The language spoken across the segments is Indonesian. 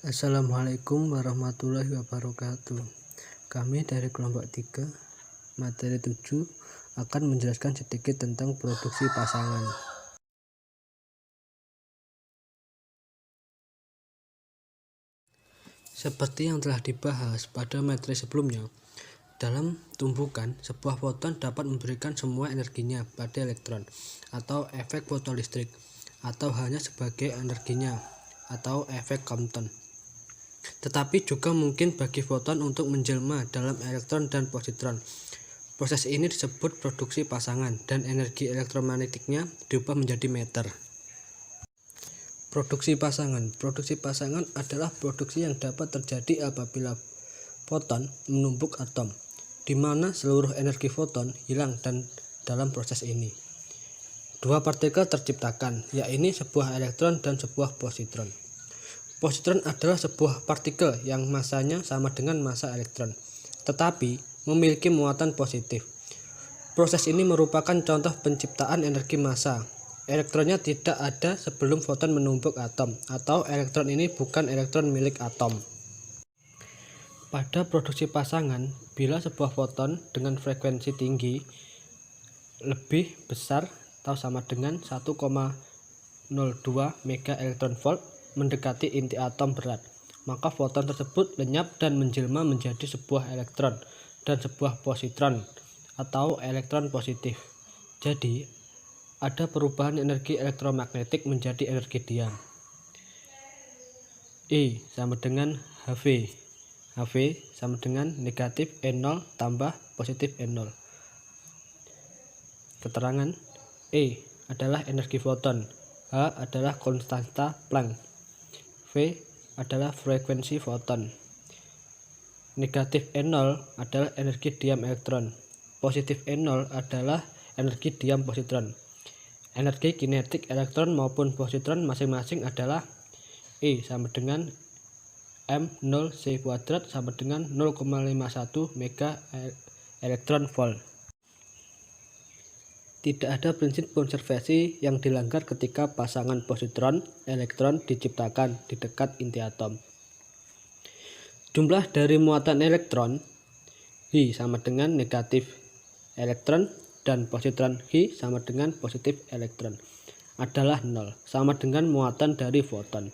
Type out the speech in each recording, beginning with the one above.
Assalamualaikum warahmatullahi wabarakatuh. Kami dari kelompok 3, materi 7 akan menjelaskan sedikit tentang produksi pasangan. Seperti yang telah dibahas pada materi sebelumnya, dalam tumbukan, sebuah foton dapat memberikan semua energinya pada elektron atau efek fotolistrik, atau hanya sebagai energinya atau efek Compton. Tetapi juga mungkin bagi foton untuk menjelma dalam elektron dan positron. Proses ini disebut produksi pasangan dan energi elektromagnetiknya diubah menjadi meter. Produksi pasangan adalah produksi yang dapat terjadi apabila foton menumpuk atom, di mana seluruh energi foton hilang dan dalam proses ini dua partikel terciptakan, yaitu sebuah elektron dan sebuah positron. Positron adalah sebuah partikel yang masanya sama dengan massa elektron, tetapi memiliki muatan positif. Proses ini merupakan contoh penciptaan energi massa. Elektronnya tidak ada sebelum foton menumpuk atom, atau elektron ini bukan elektron milik atom. Pada produksi pasangan, bila sebuah foton dengan frekuensi tinggi lebih besar atau sama dengan 1,02 mega elektron volt mendekati inti atom berat, maka foton tersebut lenyap dan menjelma menjadi sebuah elektron dan sebuah positron atau elektron positif. Jadi, ada perubahan energi elektromagnetik menjadi energi diam. I sama dengan HV. HV sama dengan negatif N0 tambah positif N0. Keterangan E adalah energi foton, H adalah konstanta Planck, V adalah frekuensi foton. Negatif N0 adalah energi diam elektron, positif N0 adalah energi diam positron. Energi kinetik elektron maupun positron masing-masing adalah E sama dengan M0C² sama dengan 0,51 mega elektron volt. Tidak ada prinsip konservasi yang dilanggar ketika pasangan positron-elektron diciptakan di dekat inti atom. Jumlah dari muatan elektron Hi sama dengan negatif elektron dan positron Hi sama dengan positif elektron adalah 0, sama dengan muatan dari foton.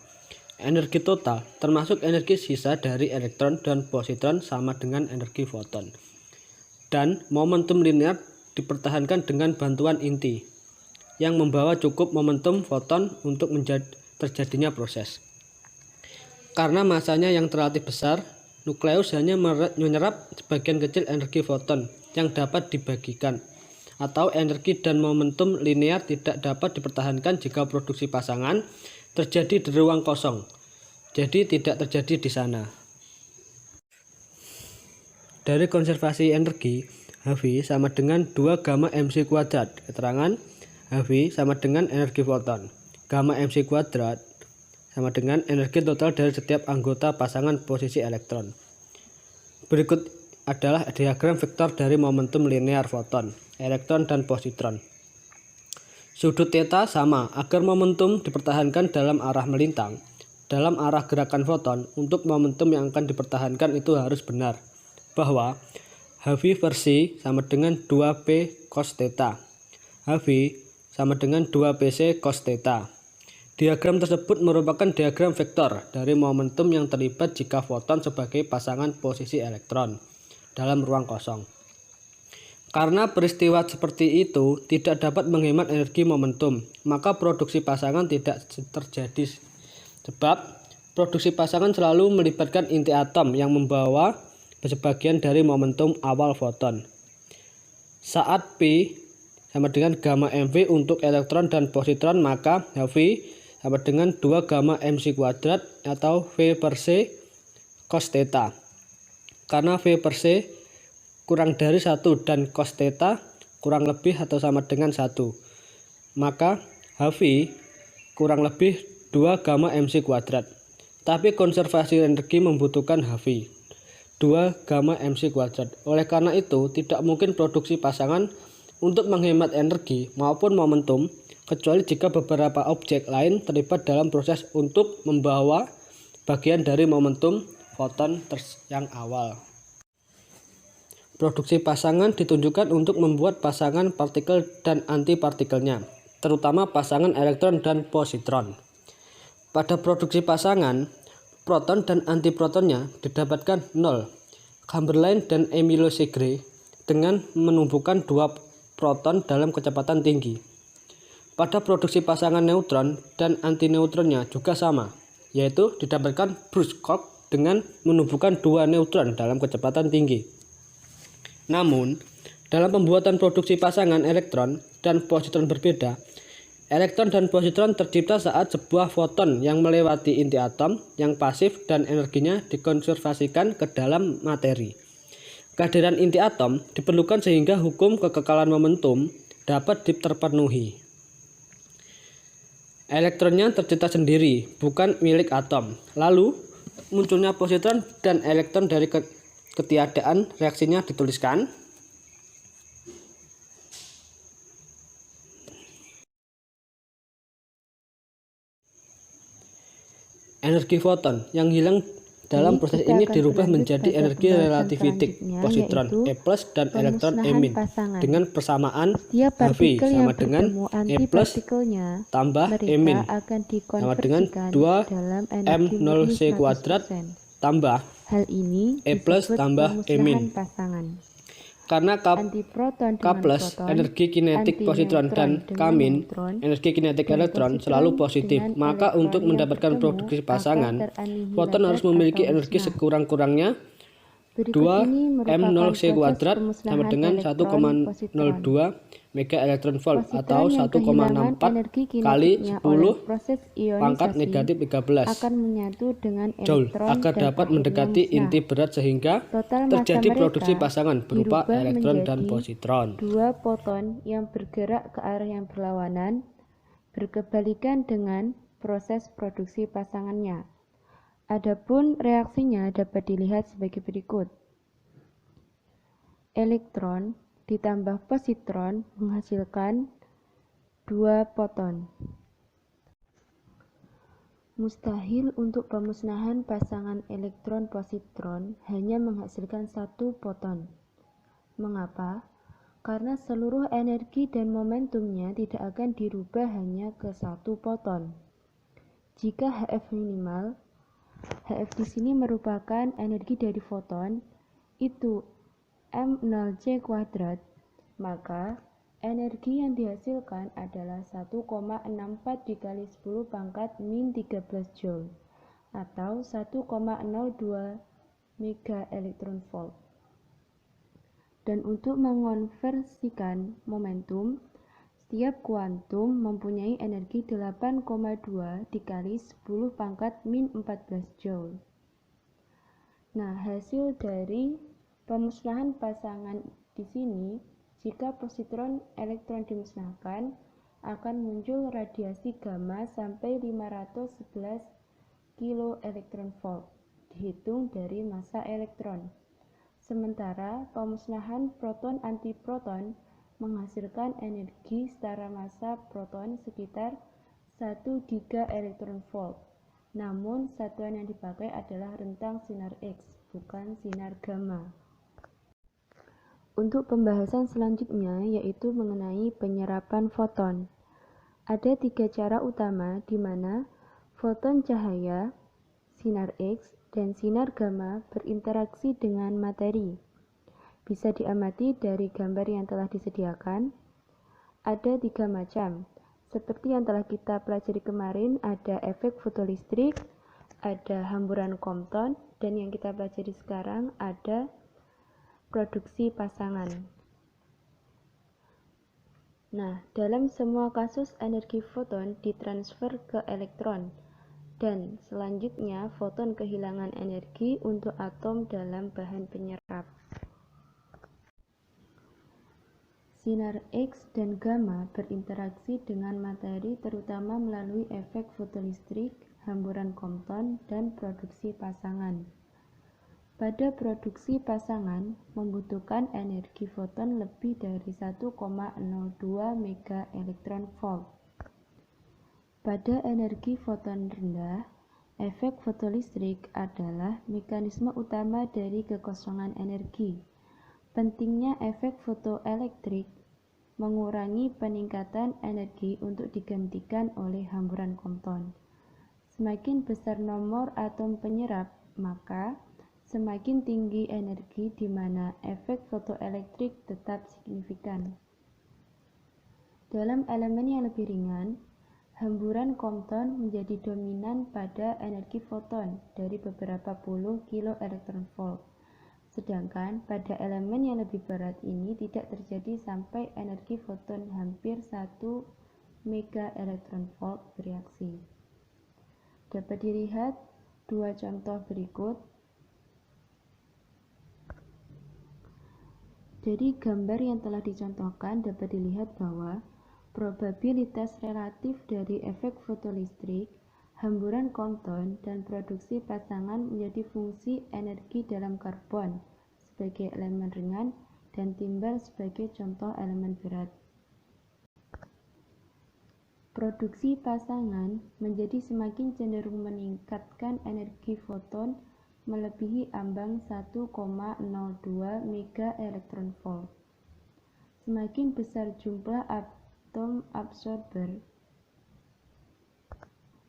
Energi total termasuk energi sisa dari elektron dan positron sama dengan energi foton. Dan momentum linear dipertahankan dengan bantuan inti yang membawa cukup momentum foton untuk terjadinya proses. Karena masanya yang relatif besar, nukleus hanya menyerap sebagian kecil energi foton yang dapat dibagikan, atau energi dan momentum linear tidak dapat dipertahankan jika produksi pasangan terjadi di ruang kosong, jadi tidak terjadi di sana. Dari konservasi energi, Hv sama dengan 2 gamma mc². Keterangan Hv sama dengan energi foton. Gamma mc² sama dengan energi total dari setiap anggota pasangan posisi elektron. Berikut adalah diagram vektor dari momentum linear foton, elektron dan positron. Sudut theta sama agar momentum dipertahankan dalam arah melintang. Dalam arah gerakan foton, untuk momentum yang akan dipertahankan itu harus benar, bahwa Hv versi sama dengan 2P cos theta. Hv sama dengan 2PC cos theta. Diagram tersebut merupakan diagram vektor dari momentum yang terlibat jika foton sebagai pasangan posisi elektron dalam ruang kosong. Karena peristiwa seperti itu tidak dapat menghemat energi momentum, maka produksi pasangan tidak terjadi. Sebab produksi pasangan selalu melibatkan inti atom yang membawa sebagian dari momentum awal foton. Saat P sama dengan gamma mv untuk elektron dan positron, maka Hv sama dengan 2 gamma mc² atau V per C cos theta. Karena V per C kurang dari 1 dan cos theta kurang lebih atau sama dengan 1, maka Hv kurang lebih 2 gamma mc². Tapi konservasi energi membutuhkan Hv 2 gamma mc². Oleh karena itu, tidak mungkin produksi pasangan untuk menghemat energi maupun momentum, kecuali jika beberapa objek lain terlibat dalam proses untuk membawa bagian dari momentum foton yang awal. Produksi pasangan ditunjukkan untuk membuat pasangan partikel dan antipartikelnya, terutama pasangan elektron dan positron. Pada produksi pasangan, proton dan antiprotonnya didapatkan 0. Chamberlain dan Emilio Segre dengan menumbuhkan 2 proton dalam kecepatan tinggi. Pada produksi pasangan neutron dan antineutronnya juga sama, yaitu didapatkan Bruce Koch dengan menumbuhkan 2 neutron dalam kecepatan tinggi. Namun, dalam pembuatan produksi pasangan elektron dan positron berbeda, elektron dan positron tercipta saat sebuah foton yang melewati inti atom yang pasif dan energinya dikonservasikan ke dalam materi. Kehadiran inti atom diperlukan sehingga hukum kekekalan momentum dapat terpenuhi. Elektronnya tercipta sendiri, bukan milik atom. Lalu, munculnya positron dan elektron dari ketiadaan, reaksinya dituliskan. Energi foton yang hilang dalam proses ini dirubah menjadi energi relativitik positron E+ dan elektron emin dengan persamaan Hv sama dengan E+ tambah emin sama dengan 2m0c² tambah Hal ini E+ tambah emin. Karena K+ energi kinetik positron dan K- energi kinetik elektron selalu positif, maka untuk mendapatkan produksi pasangan, foton harus memiliki energi sekurang-kurangnya 2m0c² sama dengan 1,02 mega elektron volt atau 1,64 kali 10 pangkat negatif 13 joule agar dapat mendekati inti berat sehingga terjadi produksi pasangan berupa elektron dan positron. 2 foton yang bergerak ke arah yang berlawanan berkebalikan dengan proses produksi pasangannya. Adapun reaksinya dapat dilihat sebagai berikut. Elektron ditambah positron menghasilkan 2 foton. Mustahil untuk pemusnahan pasangan elektron-positron hanya menghasilkan 1 foton. Mengapa? Karena seluruh energi dan momentumnya tidak akan dirubah hanya ke 1 foton. Jika HF minimal, HF di sini merupakan energi dari foton, itu m0c², maka energi yang dihasilkan adalah 1,64 dikali 10 pangkat min 13 joule atau 1,02 mega elektron volt. Dan untuk mengonversikan momentum, setiap kuantum mempunyai energi 8,2 dikali 10 pangkat min 14 joule. Nah, hasil dari pemusnahan pasangan di sini, jika positron elektron dimusnahkan, akan muncul radiasi gamma sampai 511 kilo elektron volt, dihitung dari massa elektron. Sementara pemusnahan proton-antiproton menghasilkan energi setara massa proton sekitar 1 giga elektron volt. Namun, satuan yang dipakai adalah rentang sinar X, bukan sinar gamma. Untuk pembahasan selanjutnya yaitu mengenai penyerapan foton. Ada 3 cara utama di mana foton cahaya, sinar X, dan sinar gamma berinteraksi dengan materi. Bisa diamati dari gambar yang telah disediakan. Ada 3 macam. Seperti yang telah kita pelajari kemarin, ada efek fotolistrik, ada hamburan Compton, dan yang kita pelajari sekarang ada produksi pasangan. Nah, dalam semua kasus energi foton ditransfer ke elektron, dan selanjutnya foton kehilangan energi untuk atom dalam bahan penyerap. Sinar X dan gamma berinteraksi dengan materi terutama melalui efek fotolistrik, hamburan Compton, dan produksi pasangan. Pada produksi pasangan membutuhkan energi foton lebih dari 1,02 mega elektron volt. Pada energi foton rendah, Efek fotolistrik adalah mekanisme utama dari kekosongan energi. Pentingnya efek fotoelektrik mengurangi peningkatan energi untuk digantikan oleh hamburan Compton. Semakin besar nomor atom penyerap, maka semakin tinggi energi di mana efek fotoelektrik tetap signifikan. Dalam elemen yang lebih ringan, hamburan Compton menjadi dominan pada energi foton dari beberapa puluh kiloelektronvolt. Sedangkan pada elemen yang lebih berat ini tidak terjadi sampai energi foton hampir 1 megaelektronvolt bereaksi. Dapat dilihat dua contoh berikut. Dari gambar yang telah dicontohkan dapat dilihat bahwa probabilitas relatif dari efek fotolistrik, hamburan Compton, dan produksi pasangan menjadi fungsi energi dalam karbon sebagai elemen ringan dan timbal sebagai contoh elemen berat. Produksi pasangan menjadi semakin cenderung meningkatkan energi foton melebihi ambang 1,02 megaelektronvolt. Semakin besar jumlah atom absorber,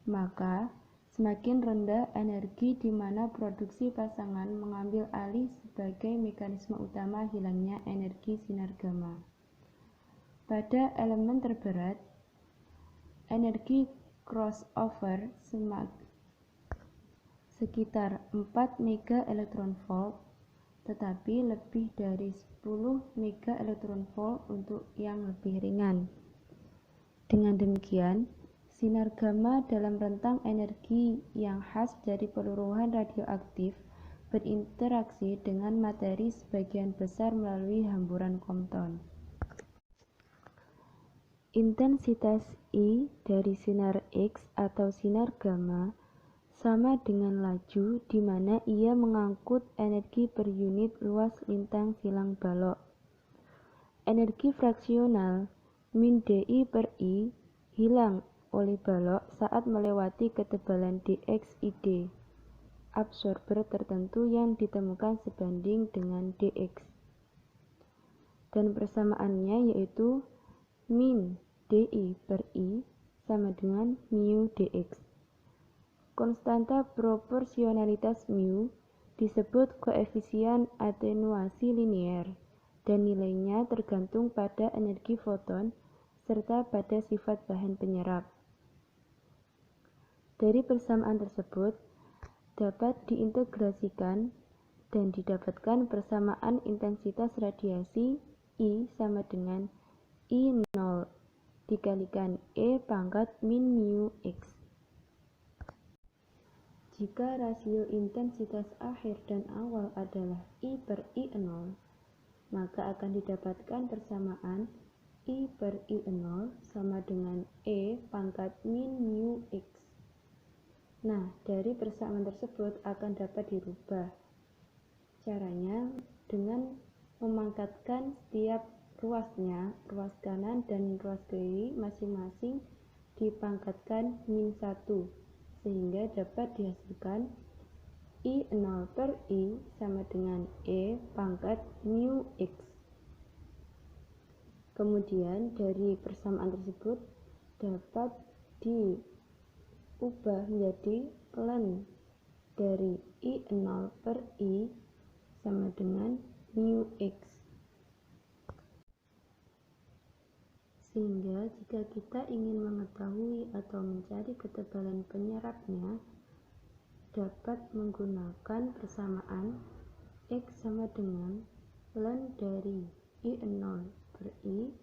maka semakin rendah energi di mana produksi pasangan mengambil alih sebagai mekanisme utama hilangnya energi sinar gamma. Pada elemen terberat, energi crossover sekitar 4 megaelektronvolt, tetapi lebih dari 10 megaelektronvolt untuk yang lebih ringan. Dengan demikian, sinar gamma dalam rentang energi yang khas dari peluruhan radioaktif berinteraksi dengan materi sebagian besar melalui hamburan Compton. Intensitas I dari sinar X atau sinar gamma sama dengan laju di mana ia mengangkut energi per unit luas lintang silang balok. Energi fraksional min dI per I hilang oleh balok saat melewati ketebalan dxid absorber tertentu yang ditemukan sebanding dengan dx. Dan persamaannya yaitu min dI per I sama dengan mu dx. Konstanta proporsionalitas mu disebut koefisien atenuasi linear dan nilainya tergantung pada energi foton serta pada sifat bahan penyerap. Dari persamaan tersebut dapat diintegrasikan dan didapatkan persamaan intensitas radiasi I sama dengan I0 dikalikan E pangkat min mu X. Jika rasio intensitas akhir dan awal adalah I per I0, maka akan didapatkan persamaan I per I0 sama dengan E pangkat min mu X. Nah, dari persamaan tersebut akan dapat dirubah. Caranya dengan memangkatkan setiap ruasnya, ruas kanan dan ruas kiri masing-masing dipangkatkan min 1, sehingga dapat dihasilkan I0 per I sama dengan E pangkat mu X. Kemudian dari persamaan tersebut dapat diubah menjadi ln dari I0 per I sama dengan mu X. Sehingga jika kita ingin mengetahui atau mencari ketebalan penyerapnya, dapat menggunakan persamaan X sama dengan ln dari I0 per I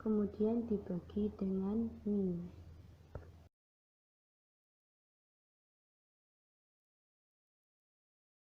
kemudian dibagi dengan mu.